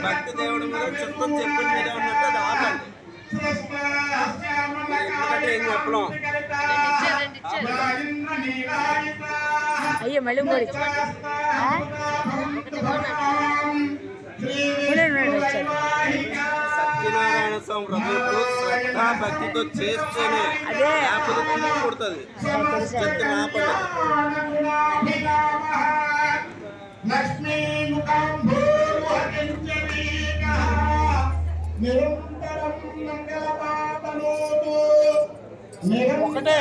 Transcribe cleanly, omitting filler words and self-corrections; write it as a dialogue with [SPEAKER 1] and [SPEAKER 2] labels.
[SPEAKER 1] భక్తి దేవుడి మీద చుట్టం చెప్పిన మీద ఉన్నట్టు అది ఆపండి. ఎందుకంటే ఏం చెప్పలేం.
[SPEAKER 2] అయ్యో మళ్ళీ మూడు
[SPEAKER 1] సత్యనారాయణ స్వామి వ్రతం శ్రద్ధా భక్తితో చేస్తేనే ఆపద పుడుతుంది.
[SPEAKER 2] ఒకటే